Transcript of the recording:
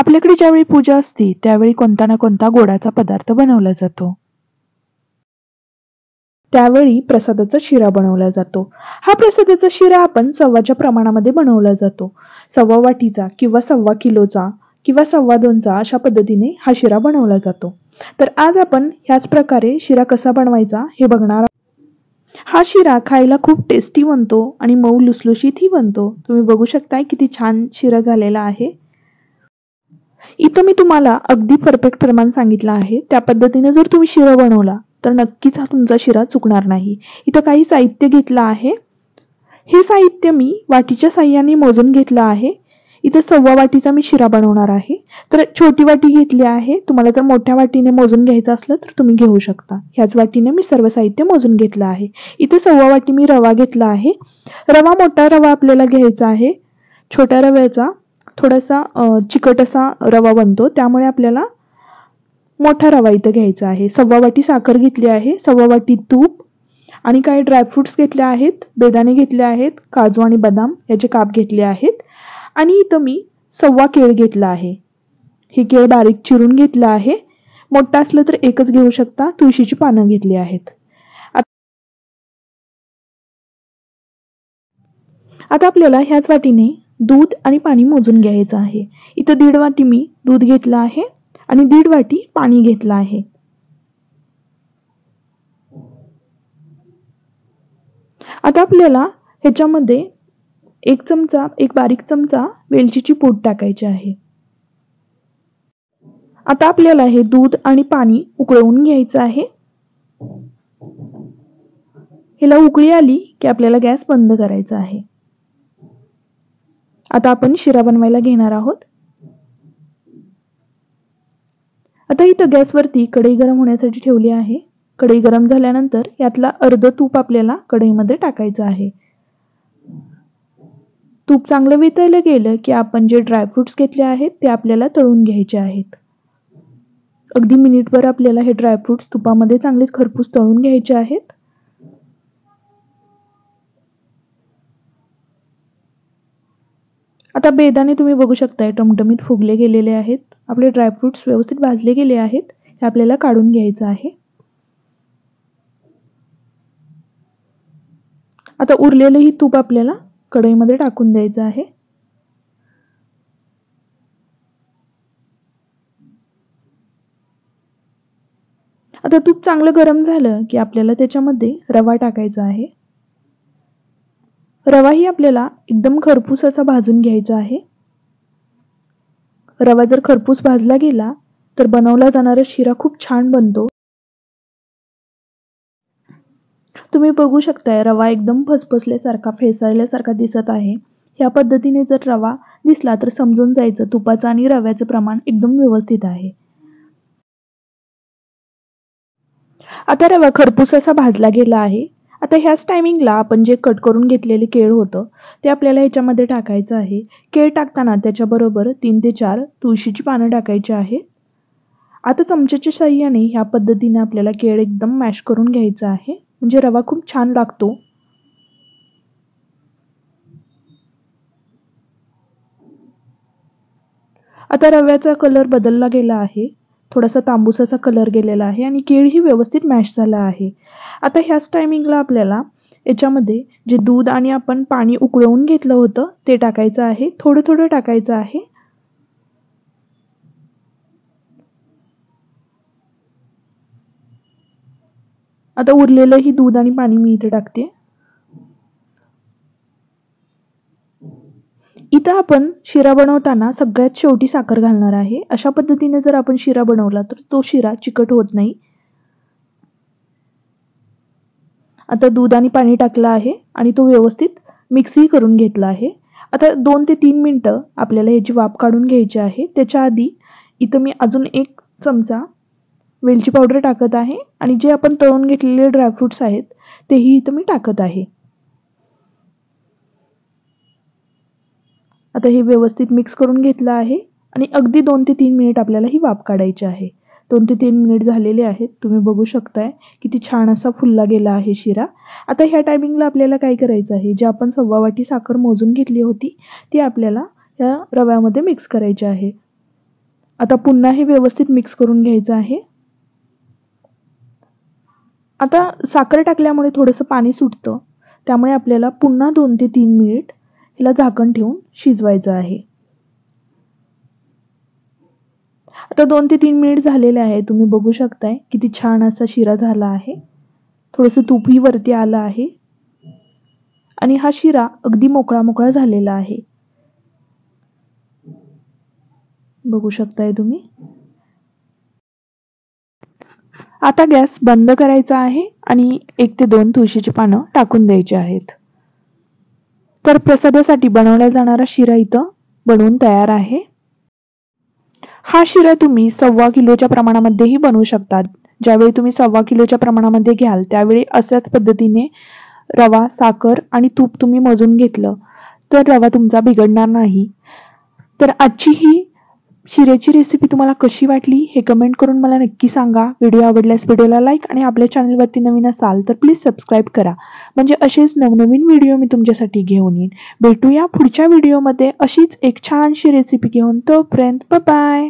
आपल्याकडे ज्यावेळी पूजा असते त्यावेळी कोणता ना कोणता गोडाचा पदार्थ बनवला जातो. त्यावेळी प्रसादाचा शिरा बनवला जातो. हा प्रसादाचा शिरा आपण सव्वाच्या प्रमाणामध्ये बनवला जातो. 1.25 वाटीचा किंवा 1.25 किलोचा किंवा 2.25चा अशा पद्धतीने हा शिरा बनवला जातो. तर आज आपण ह्याच प्रकारे शिरा कसा बनवायचा हे बघणार आहोत. हा शिरा खायला खूप टेस्टी बनतो आणि मऊ लुसलुशीतही बनतो. तुम्ही बघू शकताय किती छान शिरा झालेला आहे. इथं मी तुम्हाला अगदी परफेक्ट प्रमाण सांगितलं आहे. त्या पद्धतीने जर तुम्ही शिरा बनवला तर नक्कीच हा तुमचा शिरा चुकणार नाही. इथं काही साहित्य घेतलं आहे. हे साहित्य मी वाटीच्या साहाय्याने मोजून घेतलं आहे. इथं 1.25 वाटीचा मी शिरा बनवणार आहे. तर छोटी वाटी घेतली आहे. तुम्हाला जर मोठ्या वाटीने मोजून घ्यायचं असलं तर तुम्ही घेऊ शकता. ह्याच वाटीने मी सर्व साहित्य मोजून घेतलं आहे. इथे 1.25 वाटी मी रवा घेतला आहे. रवा मोठा रवा आपल्याला घ्यायचा आहे. छोट्या रव्याचा थोडासा चिकट असा रवा बनतो, त्यामुळे आपल्याला मोठा रवा इथं घ्यायचा आहे. 1.25 वाटी साखर घेतली आहे. 1.25 वाटी तूप आणि काही ड्रायफ्रुट्स घेतले आहेत. बेदाणे घेतले आहेत. काजू आणि बदाम याचे काप घेतले आहेत. आणि इथं मी 1.25 केळ घेतला आहे. हे केळ बारीक चिरून घेतलं आहे. मोठा असलं तर एकच घेऊ शकता. तुळशीची पानं घेतली आहेत. आता आपल्याला ह्याच वाटीने दूध आणि पाणी मोजून घ्यायचं आहे. इथं 1.5 वाटी मी दूध घेतलं आहे आणि 1.5 वाटी पाणी घेतलं आहे. आता आपल्याला ह्याच्यामध्ये एक बारीक चमचा वेलचीची पूड टाकायची आहे. आता आपल्याला हे दूध आणि पाणी उकळवून घ्यायचं आहे. ह्याला उकळी आली की आपल्याला गॅस बंद करायचा आहे. आता आपण शिरा बनवायला घेणार आहोत. आता इथं गॅसवरती कढई गरम होण्यासाठी ठेवली आहे. कढई गरम झाल्यानंतर यातला अर्ध तूप आपल्याला कढईमध्ये टाकायचं आहे. तूप चांगलं वितळलं गेलं की आपण जे ड्रायफ्रुट्स घेतले आहेत ते आपल्याला तळून घ्यायचे आहेत. अगदी मिनिटभर आपल्याला हे ड्रायफ्रुट्स तुपामध्ये चांगले खरपूस तळून घ्यायचे आहेत. आता बेदाणे तुम्ही बघू शकताय टमटमीत फुगले गेलेले आहेत. आपले ड्रायफ्रुट्स व्यवस्थित भाजले गेले आहेत. हे आपल्याला काढून घ्यायचं आहे. आता उरलेलं ही तूप आपल्याला कढईमध्ये टाकून द्यायचं आहे. आता तूप चांगलं गरम झालं की आपल्याला त्याच्यामध्ये रवा टाकायचा आहे. रवाही आपल्याला एकदम खरपूस असा भाजून घ्यायचा आहे. रवा जर खरपूस भाजला गेला तर बनवला जाणारा शिरा खूप छान बनतो. तुम्ही बघू शकताय रवा एकदम फसफसल्यासारखा फेसाळल्यासारखा दिसत आहे. ह्या पद्धतीने जर रवा दिसला तर समजून जायचं तुपाचं आणि रव्याचं प्रमाण एकदम व्यवस्थित आहे. आता रवा खरपूस असा भाजला गेला आहे. आता ह्याच टायमिंगला आपण जे कट करून घेतलेले केळ होतं ते आपल्याला ह्याच्यामध्ये टाकायचं आहे. केळ टाकताना त्याच्याबरोबर 3 ते 4 तुळशीची पानं टाकायची आहे. आता चमच्याच्या साहाय्याने ह्या पद्धतीने आपल्याला केळ एकदम मॅश करून घ्यायचं आहे, म्हणजे रवा खूप छान लागतो. आता रव्याचा कलर बदलला गेला आहे. थोडासा तांबूस असा कलर गेलेला आहे आणि केळही व्यवस्थित मॅश झाला आहे. आता ह्याच टायमिंगला आपल्याला याच्यामध्ये जे दूध आणि आपण पाणी उकळवून घेतलं होतं ते टाकायचं आहे. थोडं थोडं टाकायचं आहे. आता उरलेलं ही दूध आणि पाणी मी इथे टाकते. इथं आपण शिरा बनवताना सगळ्यात शेवटी साखर घालणार आहे. अशा पद्धतीने जर आपण शिरा बनवला तर तो शिरा चिकट होत नाही. आता दूध आणि पाणी टाकलं आहे आणि तो व्यवस्थित मिक्सही करून घेतला आहे. आता 2 ते 3 मिनिटं आपल्याला ह्याची वाफ काढून घ्यायची आहे. त्याच्या आधी इथं मी अजून 1 चमचा वेलची पावडर टाकत आहे आणि जे आपण तळून घेतलेले ड्रायफ्रुट्स आहेत तेही इथं मी टाकत आहे. आता हे व्यवस्थित मिक्स करून घेतलं आहे आणि अगदी 2 ते 3 मिनिट आपल्याला ही वाफ काढायची आहे. 2 ते 3 मिनिट झालेले आहेत. तुम्ही बघू शकताय किती छान असा फुलला गेला आहे शिरा. आता ह्या टायमिंगला आपल्याला काय करायचं आहे, जे आपण 1.25 वाटी साखर मोजून घेतली होती ती आपल्याला या रव्यामध्ये मिक्स करायची आहे. आता पुन्हा हे व्यवस्थित मिक्स करून घ्यायचं आहे. आता साखर टाकल्यामुळे थोडंसं पाणी सुटतं, त्यामुळे आपल्याला पुन्हा 2 ते 3 मिनिट हिला झाकण ठेवून शिजवायचं आहे. आता 2 ते 3 मिनिट झालेले आहे. तुम्ही बघू शकताय किती छान असा शिरा झाला आहे. थोडंसं तूपही वरती आलं आहे आणि हा शिरा अगदी मोकळा मोकळा झालेला आहे. बघू शकताय तुम्ही. आता गॅस बंद करायचा आहे आणि 1 ते 2 तुळशीची पानं टाकून द्यायची आहेत. तर प्रसादासाठी बनवला जाणारा शिरा इथं बनवून तयार आहे. हा शिरा तुम्ही 1.25 किलोच्या प्रमाणामध्येही बनवू शकतात. ज्यावेळी तुम्ही 1.25 किलोच्या प्रमाणामध्ये घ्याल त्यावेळी अशाच पद्धतीने रवा, साखर आणि तूप तुम्ही मोजून घेतलं तर रवा तुमचा बिघडणार नाही. तर आजची ही शिऱ्याची रेसिपी तुम्हाला कशी वाटली हे कमेंट करून मला नक्की सांगा. व्हिडिओ आवडल्यास व्हिडिओला लाईक आणि आपल्या चॅनलवरती नवीन असाल तर प्लीज सबस्क्राईब करा, म्हणजे असेच नवनवीन व्हिडिओ मी तुमच्यासाठी घेऊन येईन. भेटूया पुढच्या व्हिडिओमध्ये अशीच एक छानशी रेसिपी घेऊन. तोपर्यंत बाय बाय.